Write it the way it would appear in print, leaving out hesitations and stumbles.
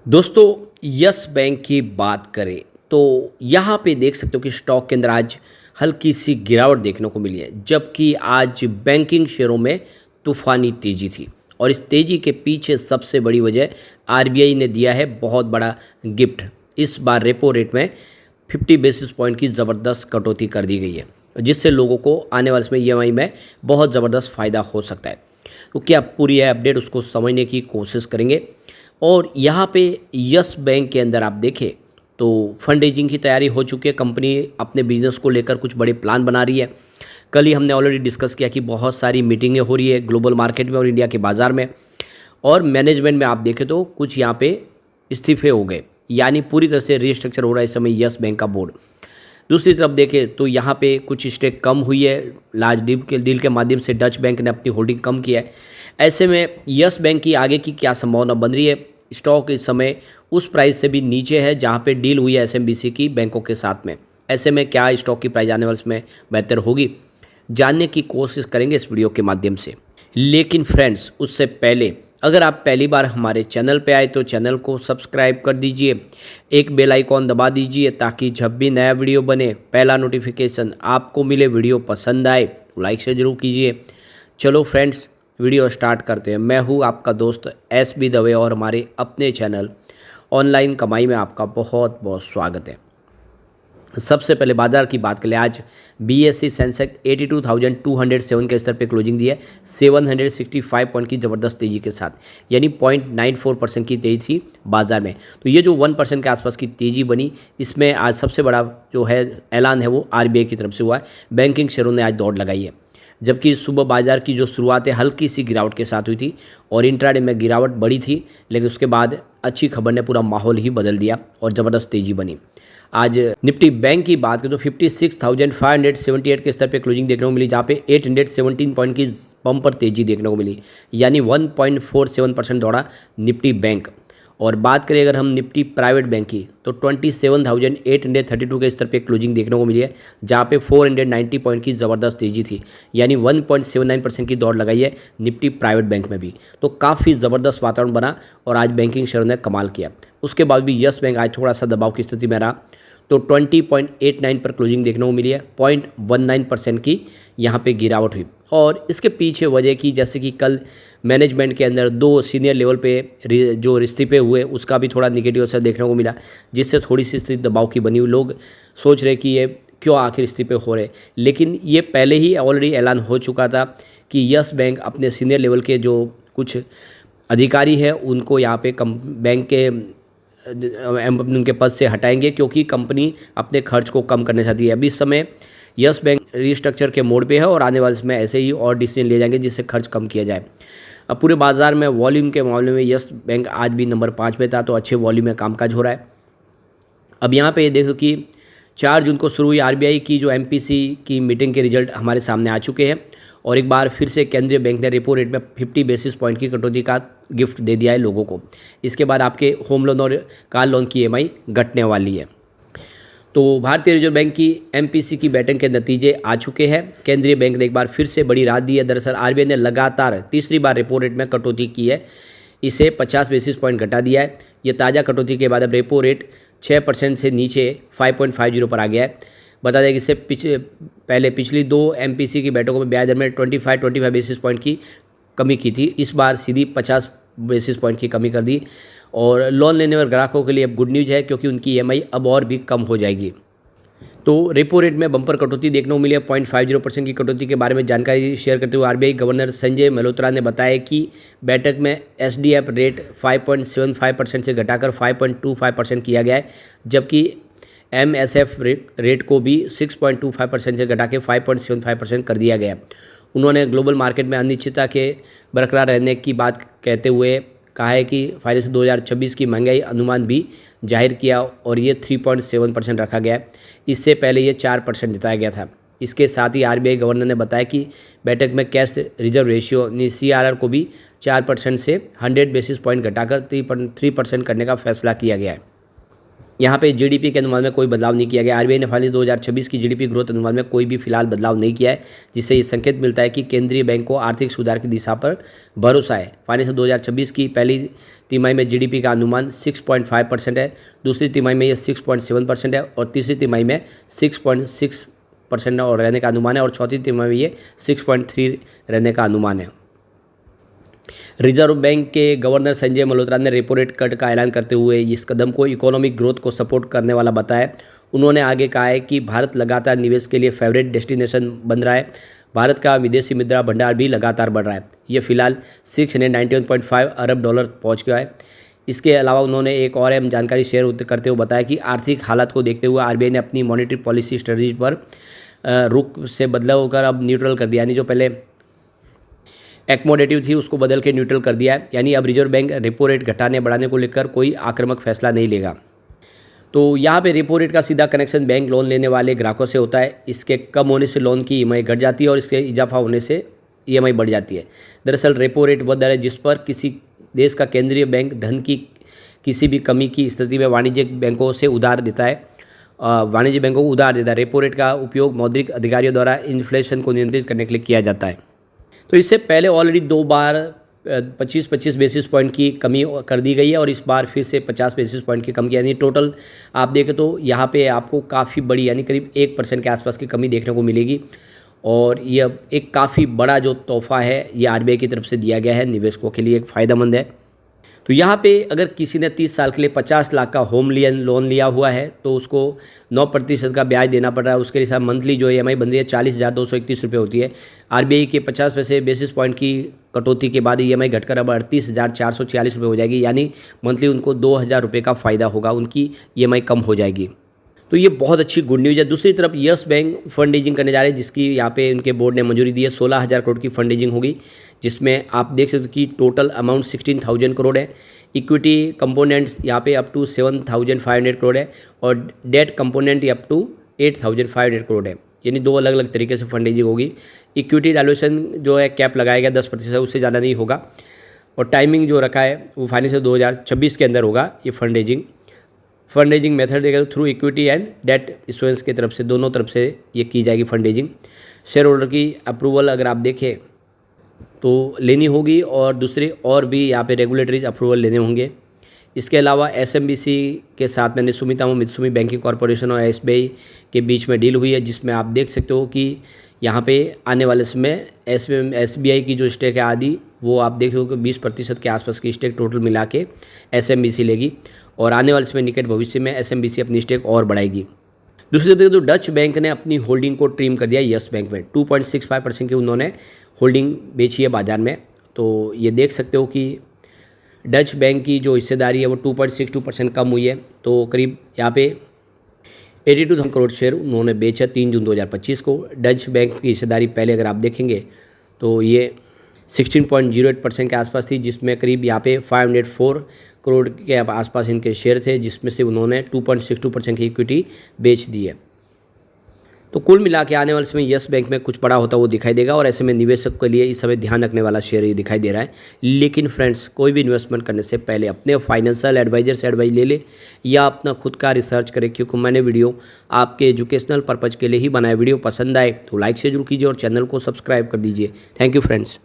दोस्तों, yes bank की बात करें तो यहाँ पे देख सकते हो कि स्टॉक के अंदर आज हल्की सी गिरावट देखने को मिली है, जबकि आज बैंकिंग शेयरों में तूफानी तेजी थी। और इस तेजी के पीछे सबसे बड़ी वजह आरबीआई ने दिया है बहुत बड़ा गिफ्ट। इस बार रेपो रेट में 50 बेसिस पॉइंट की ज़बरदस्त कटौती कर दी गई है, जिससे लोगों को आने वाले समय ईएमआई में बहुत ज़बरदस्त फ़ायदा हो सकता है। तो क्या पूरी है अपडेट, उसको समझने की कोशिश करेंगे। और यहाँ पे यस बैंक के अंदर आप देखें तो फंड रेजिंग की तैयारी हो चुकी है। कंपनी अपने बिजनेस को लेकर कुछ बड़े प्लान बना रही है। कल ही हमने ऑलरेडी डिस्कस किया कि बहुत सारी मीटिंगें हो रही है ग्लोबल मार्केट में और इंडिया के बाज़ार में। और मैनेजमेंट में आप देखें तो कुछ यहाँ पे इस्तीफे हो गए, यानी पूरी तरह से रीस्ट्रक्चर हो रहा है इस समय यस बैंक का बोर्ड। दूसरी तरफ देखें तो यहाँ पे कुछ स्टेक कम हुई है। लार्ज डील के माध्यम से डच बैंक ने अपनी होल्डिंग कम किया है। ऐसे में यस बैंक की आगे की क्या संभावना बन रही है। स्टॉक इस समय उस प्राइस से भी नीचे है जहाँ पे डील हुई है एसएमबीसी की बैंकों के साथ में। ऐसे में क्या स्टॉक की प्राइस आने वाले समय बेहतर होगी, जानने की कोशिश करेंगे इस वीडियो के माध्यम से। लेकिन फ्रेंड्स, उससे पहले अगर आप पहली बार हमारे चैनल पे आए तो चैनल को सब्सक्राइब कर दीजिए, एक बेल आइकॉन दबा दीजिए ताकि जब भी नया वीडियो बने पहला नोटिफिकेशन आपको मिले। वीडियो पसंद आए तो लाइक से ज़रूर कीजिए। चलो फ्रेंड्स, वीडियो स्टार्ट करते हैं। मैं हूँ आपका दोस्त एस बी दवे और हमारे अपने चैनल ऑनलाइन कमाई में आपका बहुत बहुत स्वागत है। सबसे पहले बाजार की बात करें, आज बीएसई सेंसेक्स 82,207 के स्तर पे क्लोजिंग दी है 765 पॉइंट की ज़बरदस्त तेजी के साथ, यानी 0.94% की तेजी थी बाजार में। तो ये जो 1% के आसपास की तेजी बनी, इसमें आज सबसे बड़ा जो है ऐलान है वो आरबीआई की तरफ से हुआ है। बैंकिंग शेयरों ने आज दौड़ लगाई है, जबकि सुबह बाजार की जो शुरुआत है हल्की सी गिरावट के साथ हुई थी और इंट्राडे में गिरावट बड़ी थी, लेकिन उसके बाद अच्छी खबर ने पूरा माहौल ही बदल दिया और ज़बरदस्त तेजी बनी। आज निफ्टी बैंक की बात करें तो 56,578 के स्तर पे क्लोजिंग देखने को मिली, जहाँ पे 817 पॉइंट की बम्पर तेजी देखने को मिली, यानी 1.47% दौड़ा निफ्टी बैंक। और बात करें अगर हम निफ्टी प्राइवेट बैंक की तो 27,832 के स्तर पे क्लोजिंग देखने को मिली है, जहाँ पे 490 पॉइंट की ज़बरदस्त तेजी थी, यानी 1.79% की दौड़ लगाई है निफ्टी प्राइवेट बैंक में भी। तो काफ़ी ज़बरदस्त वातावरण बना और आज बैंकिंग शेयरों ने कमाल किया। उसके बाद भी यस बैंक आज थोड़ा सा दबाव की स्थिति में रहा, तो 20.89 पर क्लोजिंग देखने को मिली है। 0.19% की यहाँ पे गिरावट हुई और इसके पीछे वजह की, जैसे कि कल मैनेजमेंट के अंदर 2 सीनियर लेवल पे जो इस्तीफे हुए उसका भी थोड़ा निगेटिव असर देखने को मिला, जिससे थोड़ी सी स्थिति दबाव की बनी हुई। लोग सोच रहे कि ये क्यों आखिर इस्तीफे हो रहे, लेकिन ये पहले ही ऑलरेडी ऐलान हो चुका था कि यस बैंक अपने सीनियर लेवल के जो कुछ अधिकारी हैं उनको यहाँ पे बैंक के उनके पद से हटाएंगे, क्योंकि कंपनी अपने खर्च को कम करना चाहती है। अभी इस समय यस बैंक रीस्ट्रक्चर के मोड पे है और आने वाले समय ऐसे ही और डिसीजन लिए जाएंगे जिससे खर्च कम किया जाए। अब पूरे बाजार में वॉल्यूम के मामले में यस बैंक आज भी नंबर 5 पे था, तो अच्छे वॉल्यूम में कामकाज हो रहा है। अब यहाँ पे ये देखो कि 4 जून को शुरू हुई आरबीआई की जो एमपीसी की मीटिंग के रिजल्ट हमारे सामने आ चुके हैं और एक बार फिर से केंद्रीय बैंक ने रेपो रेट में 50 बेसिस पॉइंट की कटौती का गिफ्ट दे दिया है लोगों को। इसके बाद आपके होम लोन और कार लोन की ईएमआई घटने वाली है। तो भारतीय रिजर्व बैंक की एमपीसी की बैठक के नतीजे आ चुके हैं। केंद्रीय बैंक ने एक बार फिर से बड़ी राहत दी है। दरअसल आरबीआई ने लगातार तीसरी बार रेपो रेट में कटौती की है, इसे 50 बेसिस पॉइंट घटा दिया है। ये ताज़ा कटौती के बाद अब रेपो रेट 6% से नीचे 5.50 पर आ गया है। बता दें कि इससे पहले पिछली 2 एमपीसी की बैठकों में ब्याज दर में 25 बेसिस पॉइंट की कमी की थी, इस बार सीधी 50 बेसिस पॉइंट की कमी कर दी। और लोन लेने वाले ग्राहकों के लिए अब गुड न्यूज़ है, क्योंकि उनकी ईएमआई अब और भी कम हो जाएगी। तो रेपो रेट में बम्पर कटौती देखने को मिली है। 0.50% की कटौती के बारे में जानकारी शेयर करते हुए आरबीआई गवर्नर संजय मल्होत्रा ने बताया कि बैठक में एसडीएफ रेट 5.75% से घटाकर 5.25% किया गया है, जबकि एमएसएफ रेट को भी 6.25% से घटा के 5.75% कर दिया गया। उन्होंने ग्लोबल मार्केट में अनिश्चितता के बरकरार रहने की बात कहते हुए कहा है कि फाइनेंस 2026 की महंगाई अनुमान भी जाहिर किया और ये 3.7% रखा गया है। इससे पहले ये 4% जताया गया था। इसके साथ ही आरबीआई गवर्नर ने बताया कि बैठक में कैश रिजर्व रेशियो यानी सीआरआर को भी 4% से 100 बेसिस पॉइंट घटाकर 3% करने का फैसला किया गया है। यहाँ पे जीडीपी के अनुमान में कोई बदलाव नहीं किया गया। आरबीआई ने हाल 2026 की जीडीपी ग्रोथ अनुमान में कोई भी फिलहाल बदलाव नहीं किया है, जिससे ये संकेत मिलता है कि केंद्रीय बैंक को आर्थिक सुधार की दिशा पर भरोसा है। फाइनेंस 2026 की पहली तिमाही में जीडीपी का अनुमान 6.5% है, दूसरी तिमाही में ये 6.7% है और तीसरी तिमाही में 6.6% और रहने का अनुमान है और चौथी तिमाही में ये 6.3 रहने का अनुमान है। रिजर्व बैंक के गवर्नर संजय मल्होत्रा ने रेपो रेट कट का ऐलान करते हुए इस कदम को इकोनॉमिक ग्रोथ को सपोर्ट करने वाला बताया। उन्होंने आगे कहा है कि भारत लगातार निवेश के लिए फेवरेट डेस्टिनेशन बन रहा है। भारत का विदेशी मुद्रा भंडार भी लगातार बढ़ रहा है। ये फिलहाल 691.5 अरब डॉलर पहुंच गया है। इसके अलावा उन्होंने एक और अहम जानकारी शेयर करते हुए बताया कि आर्थिक हालात को देखते हुए आरबीआई ने अपनी मॉनेटरी पॉलिसी स्ट्रेटजी पर रुख से बदलाव कर अब न्यूट्रल कर दिया, यानी जो पहले एक्मोडेटिव थी उसको बदल के न्यूट्रल कर दिया है। यानी अब रिजर्व बैंक रेपो रेट घटाने बढ़ाने को लेकर कोई आक्रामक फैसला नहीं लेगा। तो यहाँ पे रेपो रेट का सीधा कनेक्शन बैंक लोन लेने वाले ग्राहकों से होता है। इसके कम होने से लोन की ईएमआई घट जाती है और इसके इजाफा होने से ईएमआई बढ़ जाती है। दरअसल रेपो रेट वह दर है जिस पर किसी देश का केंद्रीय बैंक धन की किसी भी कमी की स्थिति में वाणिज्यिक बैंकों से उधार देता है, वाणिज्य बैंकों को उधार देता है। रेपो रेट का उपयोग मौद्रिक अधिकारियों द्वारा इन्फ्लेशन को नियंत्रित करने के लिए किया जाता है। तो इससे पहले ऑलरेडी 2 बार 25 बेसिस पॉइंट की कमी कर दी गई है और इस बार फिर से 50 बेसिस पॉइंट की कमी, यानी टोटल आप देखें तो यहाँ पे आपको काफ़ी बड़ी यानी करीब 1% के आसपास की कमी देखने को मिलेगी। और यह एक काफ़ी बड़ा जो तोहफा है ये आरबीआई की तरफ से दिया गया है, निवेशकों के लिए एक फ़ायदेमंद है। तो यहाँ पे अगर किसी ने 30 साल के लिए 50 लाख का होम लोन लिया हुआ है तो उसको 9% का ब्याज देना पड़ रहा है। उसके हिसाब मंथली जो ईएमआई बन रही है 40,231 रुपये होती है। आरबीआई के 50 पैसे बेसिस पॉइंट की कटौती के बाद ईएमआई घटकर अब 38,446 रुपये हो जाएगी, यानी मंथली उनको 2,000 रुपये का फ़ायदा होगा, उनकी ईएमआई कम हो जाएगी। तो ये बहुत अच्छी गुड न्यूज़ है। दूसरी तरफ यस बैंक फंड रेजिंग करने जा रहे हैं, जिसकी यहाँ पे उनके बोर्ड ने मंजूरी दी है। 16,000 करोड़ की फंड रेजिंग होगी, जिसमें आप देख सकते हो कि टोटल अमाउंट 16,000 करोड़ है। इक्विटी कंपोनेंट्स यहाँ पे अप टू 7,500 करोड़ है और debt component up to 8,500 crore है, यानी 2 अलग अलग तरीके से फंड रेजिंग होगी। इक्विटी वैल्यूएशन जो है कैप लगाया गया 10%, उससे ज़्यादा नहीं होगा और टाइमिंग जो रखा है वो फाइनेंशियल 2026 के अंदर होगा ये फंड रेजिंग मेथड देगा through equity and debt issuance की तरफ से, दोनों तरफ से ये की जाएगी फंड रेजिंग। शेयर होल्डर की अप्रूवल अगर आप देखें तो लेनी होगी और दूसरे और भी यहाँ पे रेगुलेटरी अप्रूवल लेने होंगे। इसके अलावा एसएमबीसी के साथ मैंने सुमितोमो मित्सुमी बैंकिंग कॉरपोरेशन और एसबीआई के बीच में डील हुई है, जिसमें आप देख सकते हो कि यहाँ पे आने वाले समय एसबीआई की जो स्टेक है आदि वो आप देख रहे हो कि 20% के आसपास की स्टेक टोटल मिला के एसएमबीसी लेगी और आने वाले समय निकट भविष्य में एसएमबीसी अपनी स्टेक और बढ़ाएगी। दूसरी तरफ तो डच बैंक ने अपनी होल्डिंग को ट्रिम कर दिया यस बैंक में। 2.65% की उन्होंने होल्डिंग बेची है बाज़ार में। तो ये देख सकते हो कि डच बैंक की जो हिस्सेदारी है वो 2.62% कम हुई है। तो करीब यहाँ पे 82,000 करोड़ शेयर उन्होंने बेचा 3 जून 2025 को। डच बैंक की हिस्सेदारी पहले अगर आप देखेंगे तो ये 16.08% के आसपास थी, जिसमें करीब यहाँ पे 504 करोड़ के आसपास इनके शेयर थे, जिसमें से उन्होंने 2.62% की इक्विटी बेच दी है। तो कुल मिला के आने वाले समय यस बैंक में कुछ बड़ा होता वो दिखाई देगा और ऐसे में निवेशक के लिए इस समय ध्यान रखने वाला शेयर ये दिखाई दे रहा है। लेकिन फ्रेंड्स, कोई भी इन्वेस्टमेंट करने से पहले अपने फाइनेंशियल एडवाइजर से एडवाइस ले ले या अपना खुद का रिसर्च करें, क्योंकि मैंने वीडियो आपके एजुकेशनल पर्पज़ के लिए ही बनाया। वीडियो पसंद आए तो लाइक से जरूर कीजिए और चैनल को सब्सक्राइब कर दीजिए। Thank you friends.